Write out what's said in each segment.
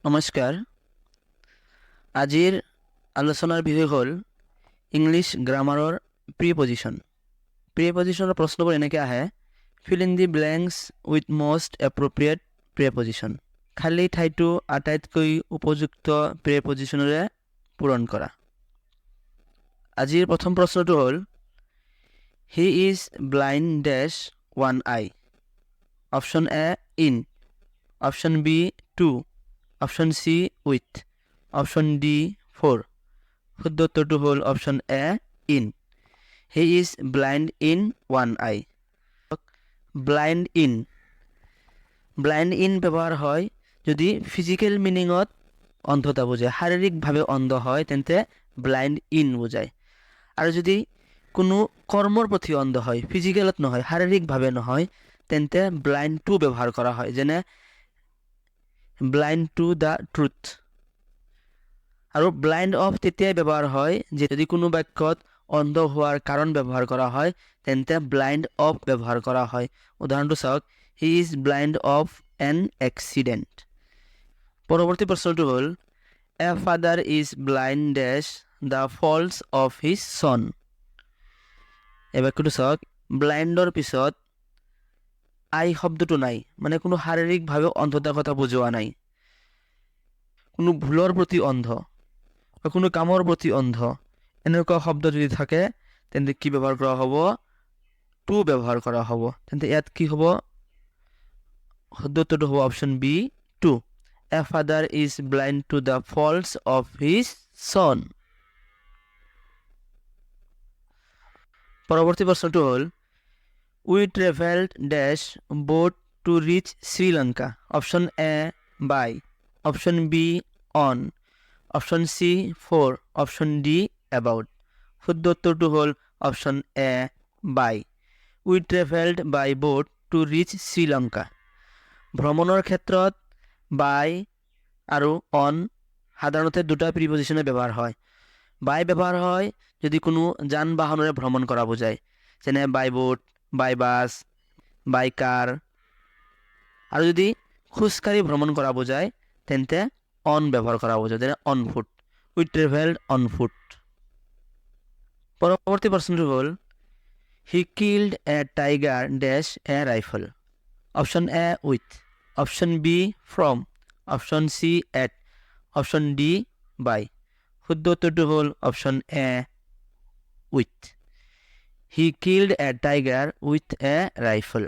নমস্কাৰ আজিৰ আলোচনাৰ বিষয় হ'ল ইংলিছ গ্ৰামাৰৰ প্ৰিপজিশ্যনৰ প্ৰশ্নবোৰ এনেকৈ আহে fill in the blanks with most appropriate preposition খালী ঠাইটো আটাইতকৈ উপযুক্ত প্ৰিপজিশ্যনেৰে পূৰণ কৰা আজিৰ প্ৰথম প্ৰশ্নটো হ'ল he is blind dash one eye option A in option B to option C with option D 4 শুদ্ধ উত্তৰটো হ'ল option A in he is blind in one eye blind in ব্যৱহাৰ হয় যদি ফিজিকেল মিনিঙত অন্ধতা বুজায় শাৰীৰিকভাৱে অন্ধ হয় তেন্তে ব্লাইণ্ড ইন বুজায় আৰু যদি কোনো কৰ্মৰ প্ৰতি অন্ধ হয় ফিজিকেলত নহয় শাৰীৰিকভাৱে নহয় তেন্তে ব্লাইণ্ড টু ব্যৱহাৰ কৰা হয় যেনে ব্লাইণ্ড টু দ্য ট্ৰুথ আৰু ব্লাইণ্ড অফ তেতিয়াই ব্যৱহাৰ হয় যদি কোনো বাক্যত অন্ধ হোৱাৰ কাৰণ ব্যৱহাৰ কৰা হয় তেন্তে ব্লাইণ্ড অফ ব্যৱহাৰ কৰা হয় উদাহৰণটো চাওক he is blind of an accident পৰৱৰ্তী প্ৰশ্নটো হ'ল a father is blind dash the faults of his son এই বাক্যটো চাওক ব্লাইণ্ডৰ পিছত আই শব্দটো নাই মানে কোনো শাৰীৰিকভাৱে অন্ধতাৰ কথা বুজোৱা নাই কোনো ভুলৰ প্ৰতি অন্ধ বা কোনো কামৰ প্ৰতি অন্ধ এনেকুৱা শব্দ যদি থাকে তেন্তে কি ব্যৱহাৰ কৰা হ'ব টু ব্যৱহাৰ কৰা হ'ব তেন্তে ইয়াত কি হ'ব শুদ্ধ উত্তৰটো হ'ব option B to a father is blind to the faults of his son পৰৱৰ্তী প্ৰশ্নটো হ'ল we travelled dash boat to reach Sri Lanka option A by option B on option C 4 option D about শুদ্ধ উত্তৰটো হ'ল option A by we travelled by boat to reach Sri Lanka ভ্ৰমণৰ ক্ষেত্ৰত বাই আৰু on সাধাৰণতে দুটা প্ৰিপজিশ্যনে ব্যৱহাৰ হয় বাই ব্যৱহাৰ হয় যদি কোনো যান বাহনেৰে ভ্ৰমণ কৰা বুজায় যেনে বাই বোট বাই বাছ বাই কাৰ আৰু যদি খোজকাঢ়ি ভ্ৰমণ কৰা বুজায় তেন্তে অন ব্যৱহাৰ কৰা বুজায় যেনে on foot we travelled on foot পৰৱৰ্তী প্ৰশ্নটো হ'ল he killed a tiger dash a rifle option A with option B from option C at option D by শুদ্ধ উত্তৰটো হ'ল option A with he killed a tiger with a rifle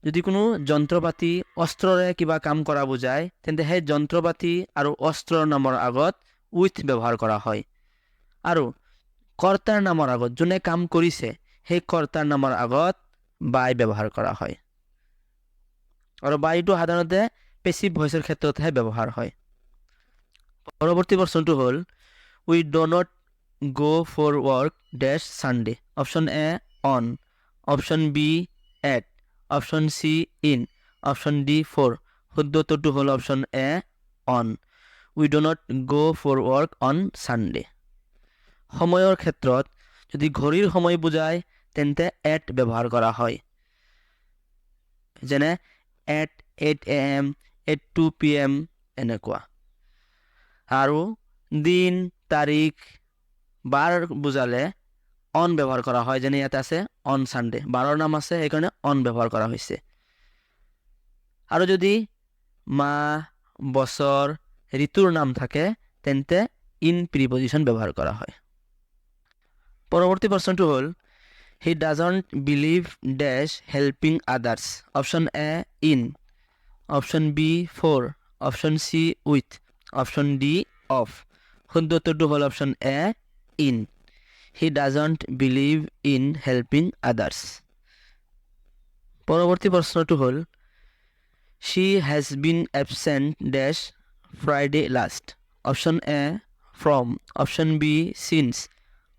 যদি কোনো যন্ত্ৰপাতি অস্ত্ৰৰে কিবা কাম কৰা বুজায় তেন্তে সেই যন্ত্ৰপাতি আৰু অস্ত্ৰৰ নামৰ আগত উইথ ব্যৱহাৰ কৰা হয় আৰু কৰ্তাৰ নামৰ আগত যোনে কাম কৰিছে সেই কৰ্তাৰ নামৰ আগত বাই ব্যৱহাৰ কৰা হয় আৰু বাইটো সাধাৰণতে পেছিভ ভইচৰ ক্ষেত্ৰতহে ব্যৱহাৰ হয় পৰৱৰ্তী প্ৰশ্নটো হ'ল উই ড not go for work dash Sunday option A on option B at option C in option D 4 শুদ্ধ উত্তৰটো হ'ল option A on we do not go for work on Sunday সময়ৰ ক্ষেত্ৰত যদি ঘড়ীৰ সময় বুজায় তেন্তে at ব্যৱহাৰ কৰা হয় যেনে at 8 am at 2 pm এনেকুৱা আৰু দিন তাৰিখ বাৰ বুজালে অন ব্যৱহাৰ কৰা হয় যেনে ইয়াত আছে অন সানডে বাৰৰ নাম আছে সেইকাৰণে অন ব্যৱহাৰ কৰা হৈছে আৰু যদি মাহ বছৰ ঋতুৰ নাম থাকে তেন্তে ইন প্ৰিপজিশ্যন ব্যৱহাৰ কৰা হয় পৰৱৰ্তী প্ৰশ্নটো হ'ল he doesn't believe dash helping others option A in option B 4 option C with option D of শুদ্ধ উত্তৰটো হ'ল option A in he doesn't believe in helping others পৰৱৰ্তী প্ৰশ্নটো হ'ল she has been absent dash Friday last option A from option B since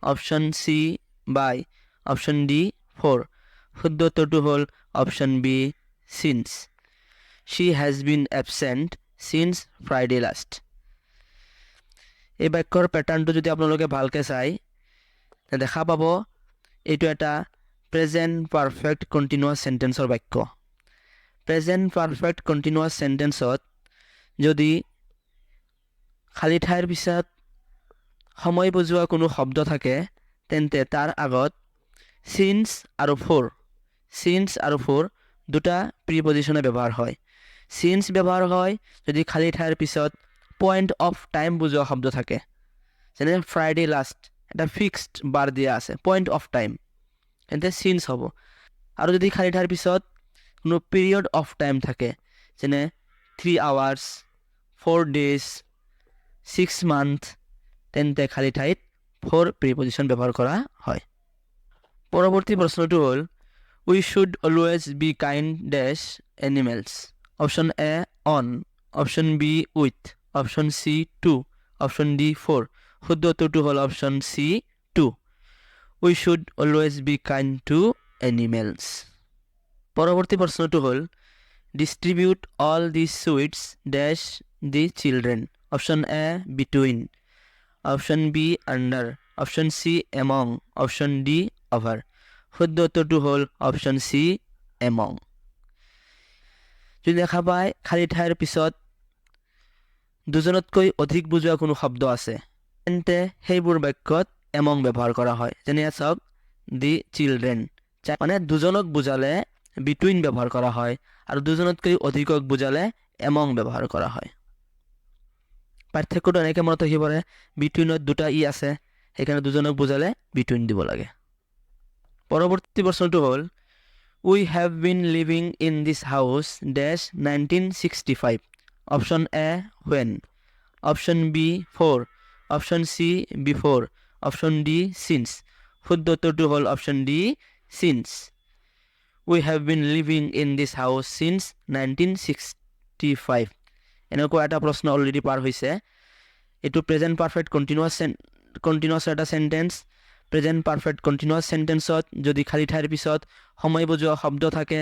option C by option D 4 শুদ্ধ উত্তৰটো হ'ল option B since she has been absent since Friday last এই বাক্যৰ প্যাটাৰ্নটো যদি আপোনালোকে ভালকৈ চাই দেখা পাব এইটো এটা প্ৰেজেন্ট পাৰফেক্ট কন্টিনিউয়াস সেন্টেন্সৰ বাক্য প্ৰেজেন্ট পাৰফেক্ট কন্টিনিউয়াস সেন্টেন্সত যদি খালী ঠাইৰ পিছত সময় বুজোৱা কোনো শব্দ থাকে তেন্তে তাৰ আগত since আৰু for দুটা প্ৰিপজিশনে ব্যৱহাৰ হয় since ব্যৱহাৰ হয় যদি খালী ঠাইৰ পিছত পইণ্ট অফ টাইম বুজোৱা শব্দ থাকে যেনে ফ্ৰাইডে লাষ্ট এটা ফিক্সড বাৰ দিয়া আছে পইণ্ট অফ টাইম তেন্তে since হ'ব আৰু যদি খালী ঠাইৰ পিছত কোনো পিৰিয়ড অফ টাইম থাকে যেনে 3 hours 4 days 6 month তেন্তে খালী ঠাইত for প্ৰিপজিশন ব্যৱহাৰ কৰা হয় পৰৱৰ্তী প্ৰশ্নটো হ'ল we should always be kind dash animals option A on option B with option C to option D for শুদ্ধ উত্তৰটো হ'ল option C to we should always be kind to animals পৰৱৰ্তী প্ৰশ্নটো হ'ল distribute all these sweets dash the children option A between option B under option C among option D over শুদ্ধ উত্তৰটো হ'ল option C among যদি দেখা পায় খালী ঠাইৰ পিছত দুজনতকৈ অধিক বুজোৱা কোনো শব্দ আছে তেন্তে সেইবোৰ বাক্যত among ব্যৱহাৰ কৰা হয় যেনে চাওক the children মানে দুজনক বুজালে between ব্যৱহাৰ কৰা হয় আৰু দুজনতকৈ অধিকক বুজালে among ব্যৱহাৰ কৰা হয় পাৰ্থক্যটো এনেকৈ মনত ৰাখিব পাৰে betweenত দুটা ই আছে সেইকাৰণে দুজনক বুজালে between দিব লাগে পৰৱৰ্তী প্ৰশ্নটো হ'ল we have been living in this house dash 1965 option A when option B for option C before option D since শুদ্ধ উত্তৰটো হ'ল option D since we have been living in this house since 1965 এনেকুৱা এটা প্ৰশ্ন already পাৰ হৈছে এটো present perfect continuous এটা sentence present perfect continuous সেন্টেন্সত যদি খালী ঠাইৰ পিছত সময় বুজোৱা শব্দ থাকে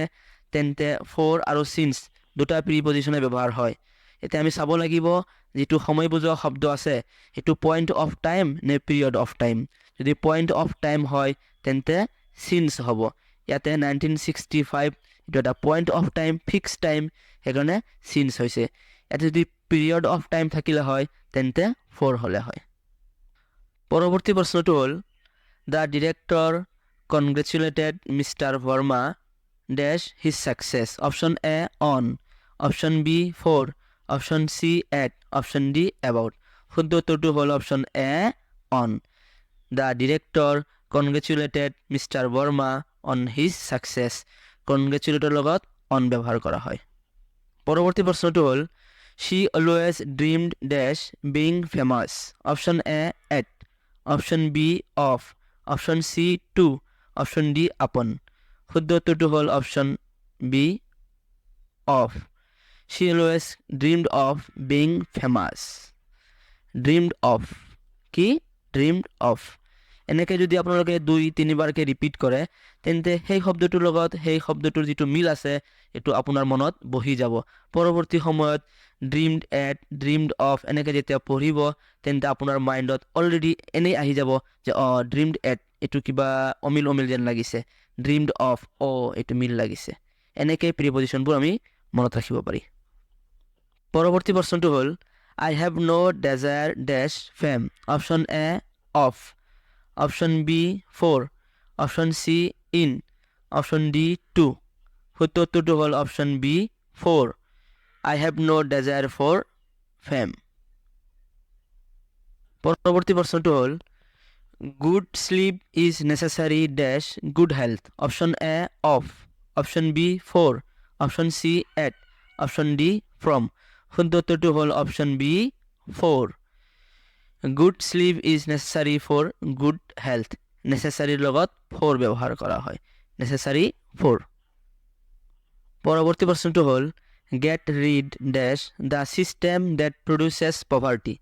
তেন্তে for আৰু since দুটা প্ৰিপজিশনে ব্যৱহাৰ হয় এতিয়া আমি চাব লাগিব যেটো সময় বুজোৱা শব্দ আছে এটো পইণ্ট অফ টাইম নে পিৰিয়ড অফ টাইম যদি পইণ্ট অফ টাইম হয় তেন্তে since হ'ব ইয়াতে 1965 এটো এটা point of time fix time হেগনে since হৈছে ইয়াতে যদি পিৰিয়ড অফ টাইম থাকিলে হয় তেন্তে for হলে হয় পৰৱৰ্তী প্ৰশ্নটো হ'ল the director congratulated Mr. Verma dash his success option A on option B for option C at option D about শুদ্ধ উত্তৰটো হ'ল option A on the director congratulated Mr. Verma on his success congratulator লগত on ব্যৱহাৰ কৰা হয় পৰৱৰ্তী প্ৰশ্নটো হ'ল she always dreamed dash being famous option A at option B of option C to option D upon শুদ্ধ উত্তৰটো হ'ল option B of she always dreamed of being famous dreamed of কি dreamed of এনেকৈ যদি আপোনালোকে 2-3 বাৰকে repeat কৰে তেন্তে সেই শব্দটোৰ লগত সেই শব্দটোৰ যেটো মিল আছে এটো আপোনাৰ মনত বহি যাব পৰৱৰ্তী সময়ত dreamed at dreamed of এনেকৈ যেতিয়া পঢ়িব তেন্তে আপোনাৰ মাইন্ডত অলৰেডি এনে আহি যাব যে dreamed at এটো কিবা অমিল যেন লাগিছে dreamed of এটো মিল লাগিছে এনেকৈ প্ৰিপজিশনবোৰ আমি মনত ৰাখিব পাৰি পৰৱৰ্তী প্ৰশ্নটো হ'ল I have no desire dash fame option A of option B for option C in option D to শুদ্ধ উত্তৰটো হ'ল option B for I have no desire for fame পৰৱৰ্তী প্ৰশ্নটো হ'ল good sleep is necessary dash good health option A of option B for option C at option D from শুদ্ধ উত্তৰটো হ'ল option B for good sleep is necessary for good health necessary লগত for ব্যৱহাৰ কৰা হয় necessary for পৰৱৰ্তী প্ৰশ্নটো হ'ল get rid dash the system that produces poverty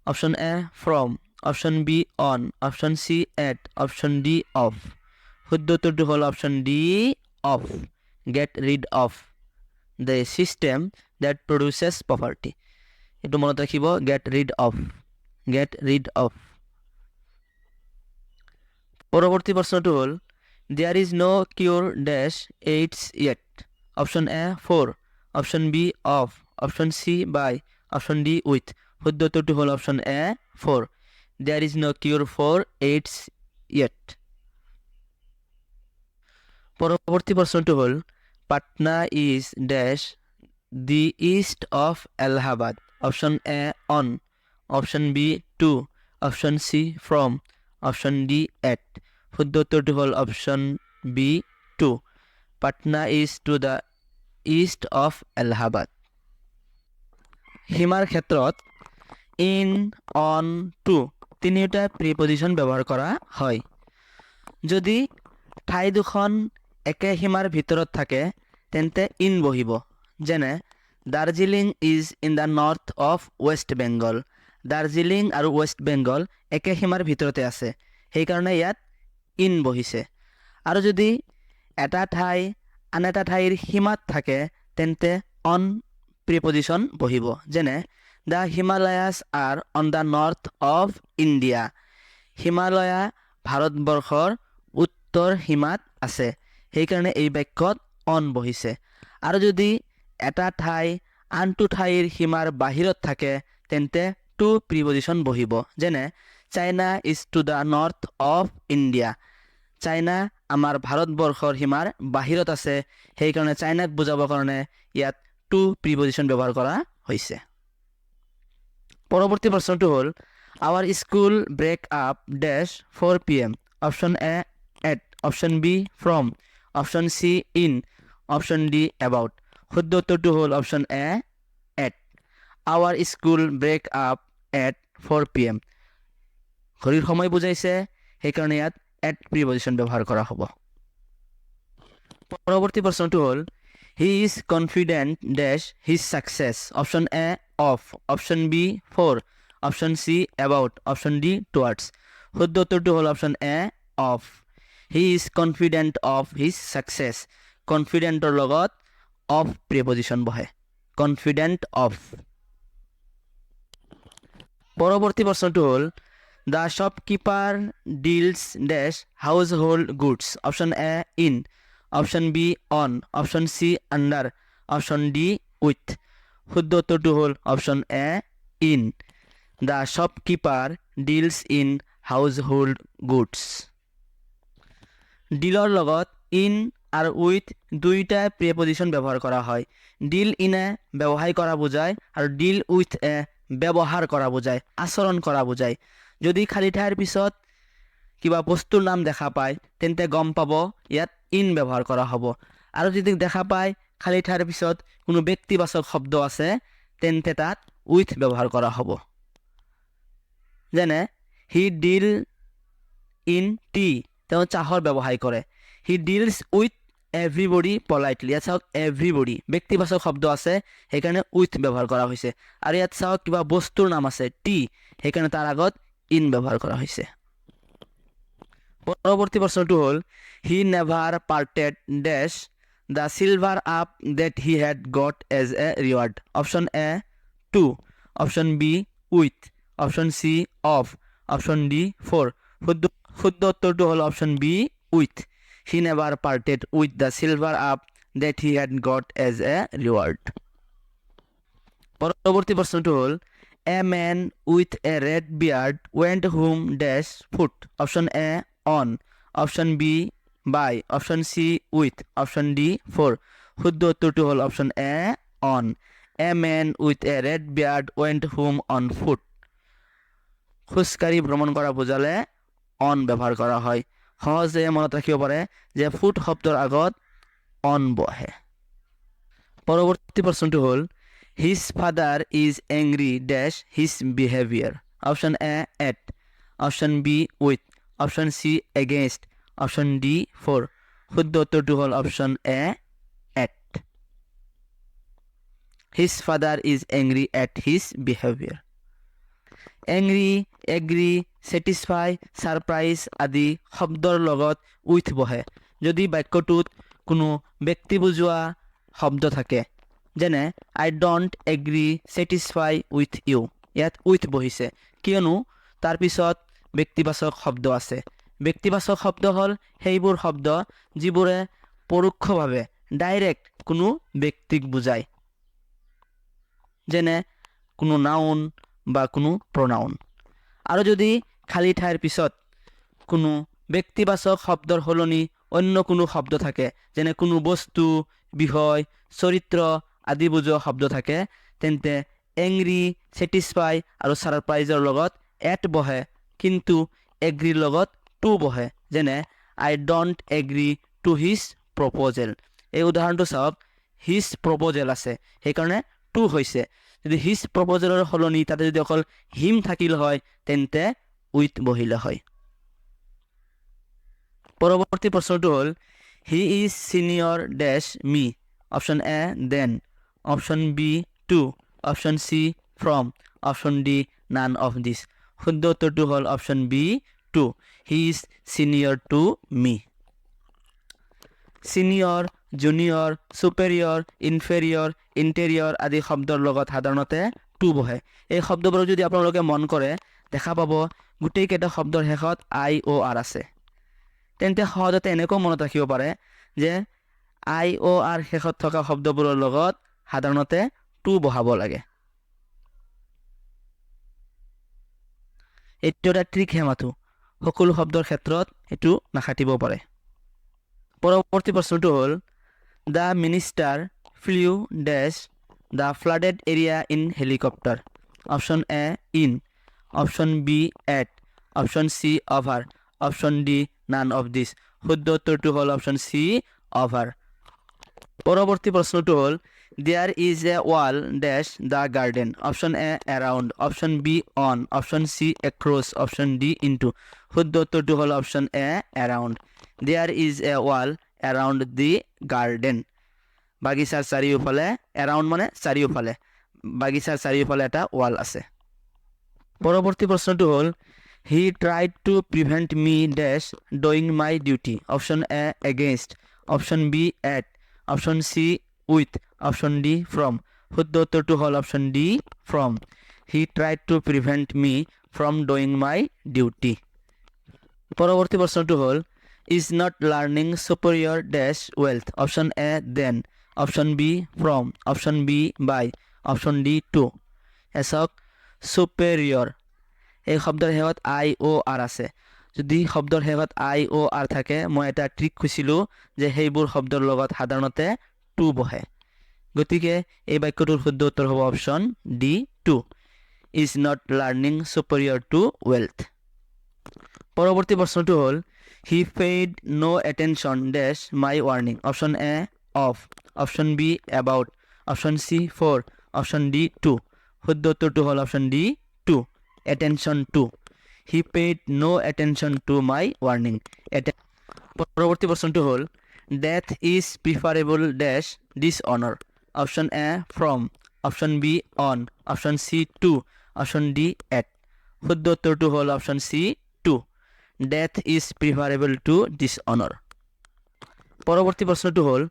option A from option B on option C at option D of শুদ্ধ উত্তৰটো হ'ল option D of get rid of the system that produces poverty এটো মনত ৰাখিব get rid of পৰৱৰ্তী প্ৰশ্নটো হ'ল there is no cure dash AIDS yet option A for option B of option C by option D with শুদ্ধ উত্তৰটো হ'ল option A 4 there is no cure for AIDS yet পৰৱৰ্তী প্ৰশ্নটো হ'ল Patna is dash the east of Allahabad option A on option B to option C from option D at শুদ্ধ উত্তৰটো হ'ল option B to Patna is to the east of Allahabad হিমাৰ ক্ষেত্ৰত in on to তিনিটা প্ৰিপজিশন ব্যৱহাৰ কৰা হয় যদি ঠাই দুখন একে সীমাৰ ভিতৰত থাকে তেন্তে ইন বহিব যেনে Darjeeling is in the north of West Bengal Darjeeling আৰু ৱেষ্ট বেংগল একে সীমাৰ ভিতৰতে আছে সেইকাৰণে ইয়াত ইন বহিছে আৰু যদি এটা ঠাই আন এটা ঠাইৰ সীমাত থাকে তেন্তে অন প্ৰিপজিশন বহিব যেনে the Himalayas are on the north of India Himalaya ভাৰতবৰ্ষৰ উত্তৰ সীমাত আছে সেইকাৰণে এই বাক্যত অন বহিছে আৰু যদি এটা ঠাই আনটো ঠাইৰ সীমাৰ বাহিৰত থাকে তেন্তে টু প্ৰিপজিশন বহিব যেনে China is to the north of India China আমাৰ ভাৰতবৰ্ষৰ সীমাৰ বাহিৰত আছে সেইকাৰণে চাইনাক বুজাবৰ কাৰণে ইয়াত টু প্ৰিপজিশন ব্যৱহাৰ কৰা হৈছে পৰৱৰ্তী প্ৰশ্নটো হ'ল hour school break up dash 4 PM option A at option B from option C in option D about শুদ্ধ উত্তৰটো হ'ল option A at our school break up at 4 PM ঘড়ীৰ সময় বুজাইছে সেইকাৰণে ইয়াত এট প্ৰিপজিশন ব্যৱহাৰ কৰা হ'ব পৰৱৰ্তী প্ৰশ্নটো হ'ল he is confident dash his success option A of option B for option C about option D towards শুদ্ধ উত্তৰটো হ'ল option A of he is confident of his success কনফিডেণ্টৰ লগত অফ প্ৰিপজিশন বহে কনফিডেণ্ট অফ পৰৱৰ্তী প্ৰশ্নটো হ'ল the shopkeeper deals dash household goods option A in option B on option C under option D with শুদ্ধ উত্তৰটো হ'ল option A in the shopkeeper deals in household goods ডিলৰ লগত in আৰু with দুইটা প্ৰিপজিশন ব্যৱহাৰ কৰা হয় ডিল ইনে ব্যৱসায় কৰা বুজায় আৰু ডিল উইথ এ ব্যৱহাৰ কৰা বুজায় আচৰণ কৰা বুজায় যদি খালী ঠাইৰ পিছত কিবা বস্তুৰ নাম দেখা পায় তেন্তে গম পাব ইয়াত ইন ব্যৱহাৰ কৰা হ'ব আৰু যদি দেখা পায় খালী ঠাইৰ পিছত কোনো ব্যক্তিবাচক শব্দ আছে তেন্তে তাত উইথ ব্যৱহাৰ কৰা হ'ব যেনে হি ডিল ইন টি তেওঁ চাহৰ ব্যৱসায় কৰে হি ডিলছ উইথ এভৰিবডি পলাইটলি ইয়াত চাওক এভৰিবডি ব্যক্তিবাচক শব্দ আছে সেইকাৰণে উইথ ব্যৱহাৰ কৰা হৈছে আৰু ইয়াত চাওক কিবা বস্তুৰ নাম আছে টি সেইকাৰণে তাৰ আগত ইন ব্যৱহাৰ কৰা হৈছে পৰৱৰ্তী প্ৰশ্নটো হ'ল হি never parted dash the silver plate he had got as a reward option A to option B with option C of option D for শুদ্ধ উত্তৰটো হ'ল option B with he never parted with the silver plate he had got as a reward পৰৱৰ্তী প্ৰশ্নটো হ'ল a man with a red beard went home dash foot option A on option B by option C with option D for শুদ্ধ উত্তৰটো হ'ল option A on a man with a red beard went home on foot খোজকাঢ়ি ভ্ৰমণ কৰা বুজালে on ব্যৱহাৰ কৰা হয় সহজে মনত ৰাখিব পাৰে যে ফুট শব্দৰ আগত অন বহে পৰৱৰ্তী প্ৰশ্নটো হ'ল হিজ ফাদাৰ ইজ এংগ্ৰি ডেশ his behaviour option A at option B with option C against option D for শুদ্ধ উত্তৰটো হ'ল option A at his father is angry at his behaviour angry agri satisfy surprise আদি শব্দৰ লগত with বহে যদি বাক্যটোত কোনো ব্যক্তি বুজোৱা শব্দ থাকে যেনে I don't agree satisfy with you ইয়াত উইথ বহিছে কিয়নো তাৰ পিছত ব্যক্তিবাচক শব্দ আছে ব্যক্তিবাচক শব্দ হ'ল সেইবোৰ শব্দ যিবোৰে পৰোক্ষভাৱে ডাইৰেক্ট কোনো ব্যক্তিক বুজায় যেনে কোনো নাউন বা কোনো প্ৰনাউন। আৰু যদি খালী ঠাইৰ পিছত কোনো ব্যক্তিবাচক শব্দৰ সলনি অন্য কোনো শব্দ থাকে, যেনে কোনো বস্তু, বিষয়, চৰিত্ৰ আদি বুজোৱা শব্দ থাকে, তেন্তে এংৰি, ছেটিছফাই আৰু ছাৰপ্ৰাইজৰ লগত এট বহে, কিন্তু এগ্ৰিৰ লগত টু বহে, যেনে I don't agree to his proposal. এই উদাহৰণটো চাওক, হিজ প্ৰপ'জেল আছে, সেইকাৰণে টু হৈছে। যদি হিজ প্ৰপ'জেলৰ সলনি তাতে যদি অকল হিম থাকিল হয়, তেন্তে উইথ বহিলে হয়। পৰৱৰ্তী প্ৰশ্নটো হ'ল, he is senior dash me. Option A than, option B to, option C from, option D none of this. শুদ্ধ উত্তৰটো হ'ল option B to, he is senior to me. Senior, junior, superior, inferior, interior আদি শব্দৰ লগত সাধাৰণতে two বহে। এই শব্দবোৰক যদি আপোনালোকে মন কৰে, দেখা পাব গোটেইকেইটা শব্দৰ শেষত আই অ' আৰ আছে। তেন্তে সহজতে এনেকৈ মনত ৰাখিব পাৰে যে আই অ' আৰ শেষত থকা শব্দবোৰৰ লগত সাধাৰণতে টু বহাব লাগে। এইটো এটা ট্ৰিকহে মাথো, সকলো শব্দৰ ক্ষেত্ৰত এইটো নাখাটিব পাৰে। পৰৱৰ্তী প্ৰশ্নটো হ'ল, the minister flew dash the flooded area in helicopter. Option A in, option B at, option C over, option D none of this. শুদ্ধ উত্তৰটো হ'ল অপশ্যন চি অভাৰ। পৰৱৰ্তী প্ৰশ্নটো হ'ল, there is a wall dash the garden. Option A around, option B on, option C across, option D into. শুদ্ধ উত্তৰটো হ'ল option A around. There is a wall around the garden. বাগিচাৰ চাৰিওফালে, around মানে চাৰিওফালে, বাগিচাৰ চাৰিওফালে এটা ৱাল আছে। পৰৱৰ্তী প্ৰশ্নটো হ'ল, he tried to prevent me dash doing my duty. Option A against, option B at, option C with, option D from. শুদ্ধ উত্তৰটো হ'ল option D from. He tried to prevent me from doing my duty. পৰৱৰ্তী প্ৰশ্নটো হ'ল, is not learning superior dash wealth. Option A than, option B from, option B by, option D to. চাওক, superior এই শব্দৰ শেষত আই অ' R আছে। যদি শব্দৰ শেষত আই অ' আৰ থাকে, মই এটা ট্ৰিক কৈছিলোঁ যে সেইবোৰ শব্দৰ লগত সাধাৰণতে টু বহে। গতিকে এই বাক্যটোৰ শুদ্ধ উত্তৰ হ'ব option D to, is not learning superior to wealth. পৰৱৰ্তী প্ৰশ্নটো হ'ল, he paid no' attention dash my warning. Option A of, option B about, option C for, option D to. শুদ্ধ উত্তৰটো হ'ল option D to, attention to. He paid no' attention to my warning. পৰৱৰ্তী প্ৰশ্নটো হ'ল, death is preferable dash dishonour. Option A from, option B on, option C to, option D at. শুদ্ধ উত্তৰটো হ'ল option C to, death is preferable to dishonour. পৰৱৰ্তী প্ৰশ্নটো হ'ল,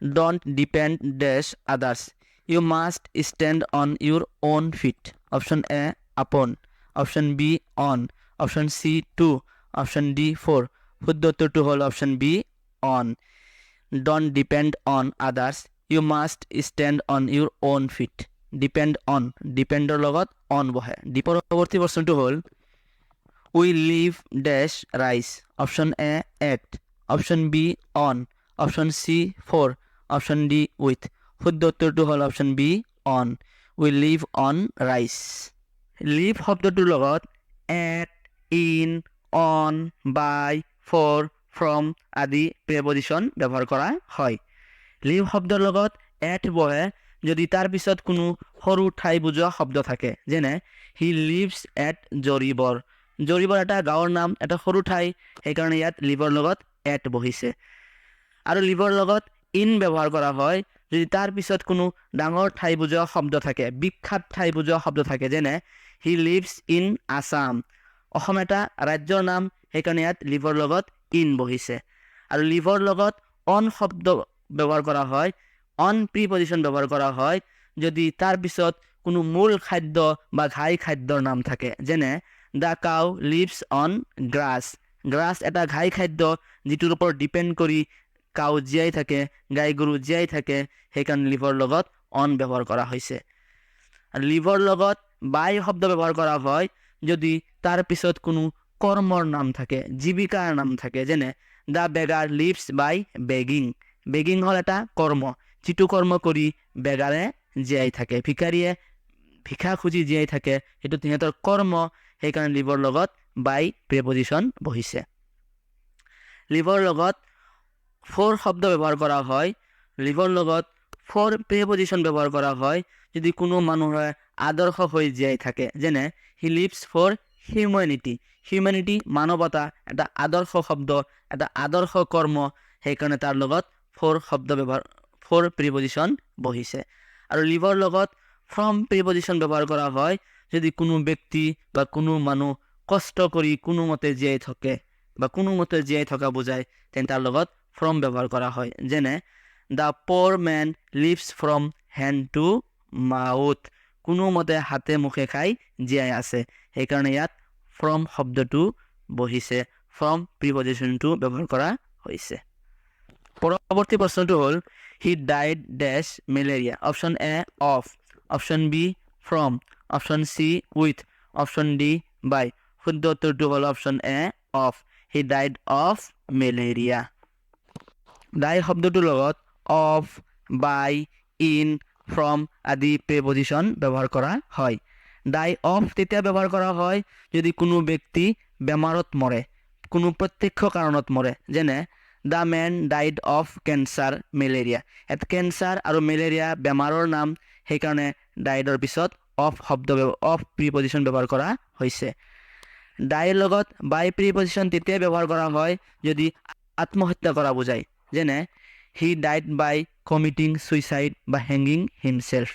don't depend dash others, you must stand on your own feet. Option A upon, option B on, option C to, option D for. শুদ্ধ উত্তৰটো হ'ল option B on. Don't depend on others, you must stand on your own feet. Depend on, ডিপেণ্ডৰ লগত on বহে। পৰৱৰ্তী প্ৰশ্নটো হ'ল, we live dash rice. Option A at, option B on, option C for, option D with. শুদ্ধ উত্তৰটো হ'ল option B on. We live on rice. Live শব্দটোৰ লগত at, in, on, by, for, from আদি প্ৰেপজিশ্যন ব্যৱহাৰ কৰা হয়। লিভ শব্দৰ লগত এট বহে যদি তাৰ পিছত কোনো সৰু ঠাই বুজোৱা শব্দ থাকে, যেনে হি লিভছ এট জৰিবৰ। জৰিবৰ এটা গাঁৱৰ নাম, এটা সৰু ঠাই, সেইকাৰণে ইয়াত লিভৰ লগত এট বহিছে। আৰু লিভৰ লগত ইন ব্যৱহাৰ কৰা হয় যদি তাৰ পিছত কোনো ডাঙৰ ঠাই বুজোৱা শব্দ থাকে, বিখ্যাত ঠাই বুজোৱা শব্দ থাকে, যেনে হি লিভছ ইন আছাম। অসম এটা ৰাজ্যৰ নাম, সেইকাৰণে ইয়াত লিভৰ লগত ইন বহিছে। আৰু লিভৰ লগত অন শব্দ ব্যৱহাৰ কৰা হয়, অন প্ৰিপজিশ্যন ব্যৱহাৰ কৰা হয় যদি তাৰ পিছত কোনো মূল খাদ্য বা ঘাই খাদ্যৰ নাম থাকে, যেনে the cow leaves on grass. Grass এটা ঘাই খাদ্য যিটোৰ ওপৰত ডিপেণ্ড কৰি কাউ জীয়াই থাকে, গাই গৰু জীয়াই থাকে, সেইকাৰণে লিভৰ লগত অন ব্যৱহাৰ কৰা হৈছে। আৰু লিভৰ লগত বাই শব্দ ব্যৱহাৰ কৰা হয় যদি তাৰ পিছত কোনো কৰ্মৰ নাম থাকে, জীৱিকাৰ নাম থাকে, যেনে the beggar lives by begging. Begging হ'ল এটা কৰ্ম, যিটো কৰ্ম কৰি বেগাৰে জীয়াই থাকে, ভিকাৰীয়ে ভিক্ষা খুজি জীয়াই থাকে, সেইটো সিহঁতৰ কৰ্ম, সেইকাৰণে লিভৰ লগত বাই প্ৰিপজিশ্যন বহিছে। লিভৰ লগত ফৰ শব্দ ব্যৱহাৰ কৰা হয়, লিভৰ লগত ফৰ প্ৰিপজিশ্যন ব্যৱহাৰ কৰা হয় যদি কোনো মানুহে আদৰ্শ হৈ জীয়াই থাকে, যেনে হি লিভছ ফৰ হিউমেনিটি। হিউমেনিটি মানৱতা এটা আদৰ্শ শব্দ, এটা আদৰ্শ কৰ্ম, সেইকাৰণে তাৰ লগত ফৰ শব্দ ব্যৱহাৰ ফৰ প্ৰিপজিশ্যন বহিছে। আৰু লিভৰ লগত ফ্ৰম প্ৰিপজিশ্যন ব্যৱহাৰ কৰা হয় যদি কোনো ব্যক্তি বা কোনো মানুহ কষ্ট কৰি কোনোমতে জীয়াই থাকে বা কোনোমতে জীয়াই থকা বুজায়, তেন্তে তাৰ লগত ফ্ৰম ব্যৱহাৰ কৰা হয়, যেনে the poor man lives from hand to mouth. কোনোমতে হাতে মুখে খাই জীয়াই আছে, সেইকাৰণে ইয়াত ফ্ৰম শব্দটো বহিছে, ফ্ৰম প্ৰিপজিশ্যনটো ব্যৱহাৰ কৰা হৈছে। পৰৱৰ্তী প্ৰশ্নটো হ'ল he died dash malaria. Option A of, option B from, option C with, option D by. শুদ্ধ উত্তৰটো হ'ল option A of, he died of malaria. Die শব্দটোৰ লগত অফ, বাই, ইন, ফ্ৰম আদি প্ৰিপজিশ্যন ব্যৱহাৰ কৰা হয়। ডাই অফ তেতিয়া ব্যৱহাৰ কৰা হয় যদি কোনো ব্যক্তি বেমাৰত মৰে, কোনো প্ৰত্যক্ষ কাৰণত মৰে, যেনে the man died of cancer malaria. ইয়াত কেঞ্চাৰ আৰু মেলেৰিয়া বেমাৰৰ নাম, সেইকাৰণে ডাইডৰ পিছত অফ শব্দ অফ প্ৰিপজিশ্যন ব্যৱহাৰ কৰা হৈছে। ডাইৰ লগত বাই প্ৰিপজিশ্যন তেতিয়াই ব্যৱহাৰ কৰা হয় যদি আত্মহত্যা কৰা বুজায়, যেনে he died by committing suicide বা হেংগিং হিমছেল্ফ।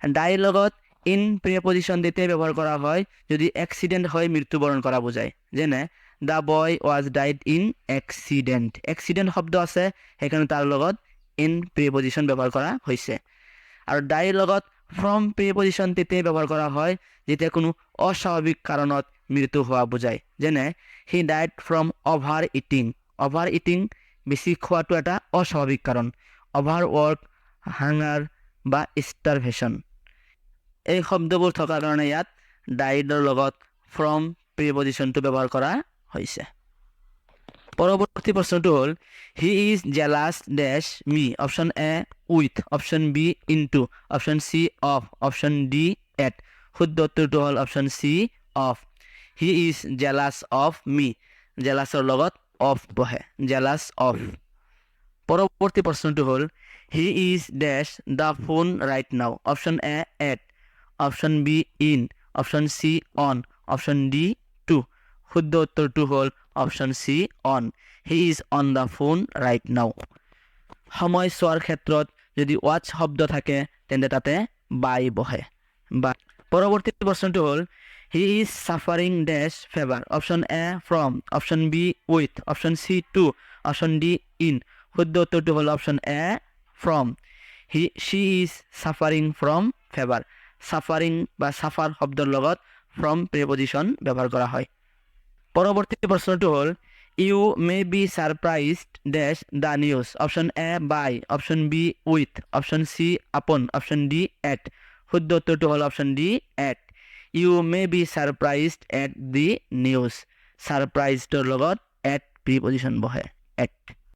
ডাইৰ লগত ইন প্ৰিপজিশ্যন তেতিয়াই ব্যৱহাৰ কৰা হয় যদি এক্সিডেণ্ট হৈ মৃত্যুবৰণ কৰা বুজায়, যেনে the boy was died in accident. Accident শব্দ আছে, সেইকাৰণে তাৰ লগত ইন প্ৰিপজিশ্যন ব্যৱহাৰ কৰা হৈছে। আৰু ডাইৰ লগত ফ্ৰম প্ৰিপজিশ্যন তেতিয়াই ব্যৱহাৰ কৰা হয় যেতিয়া কোনো অস্বাভাৱিক কাৰণত মৃত্যু হোৱা বুজায়, যেনে he died from over eating. Over eating বেছি খোৱাটো এটা অস্বাভাৱিক কাৰণ, অভাৰ ৱৰ্ক, হাঙাৰ বা ষ্টাৰভেশ্যন এই শব্দবোৰ থকাৰ কাৰণে ইয়াত ডাইডৰ লগত ফ্ৰম প্ৰিপজিশ্যনটো ব্যৱহাৰ কৰা হৈছে। পৰৱৰ্তী প্ৰশ্নটো হ'ল he is jealous dash me. Option A with, option B into, option C of, option D at. শুদ্ধ উত্তৰটো হ'ল option C of, he is jealous of me. জেলাছৰ লগত অফ বহে, জেলাছ অফ। পৰৱৰ্তী প্ৰশ্নটো হ'ল he is dash the phone right now. Option A at, option B in, option C on, option D to. শুদ্ধ উত্তৰটো হ'ল option C on, he is on the phone right নাও। সময় চোৱাৰ ক্ষেত্ৰত যদি ৱাটচ শব্দ থাকে তেন্তে তাতে বাই বহে, বা। পৰৱৰ্তী প্ৰশ্নটো হ'ল he is suffering dash fever. Option A from, option B with, option C to, option D in. শুদ্ধ উত্তৰটো হ'ল option A from, she is suffering from fever. Suffering বা ছাফাৰ শব্দৰ লগত ফ্ৰম প্ৰিপজিশ্যন ব্যৱহাৰ কৰা হয়। পৰৱৰ্তী প্ৰশ্নটো হ'ল you may be surprised dash the news. Option A by, option B with, option C upon, option D at. শুদ্ধ উত্তৰটো হ'ল option D at, you may be surprised at the news. ছাৰপ্ৰাইজডৰ লগত এট প্ৰিপজিশ্যন বহে, at.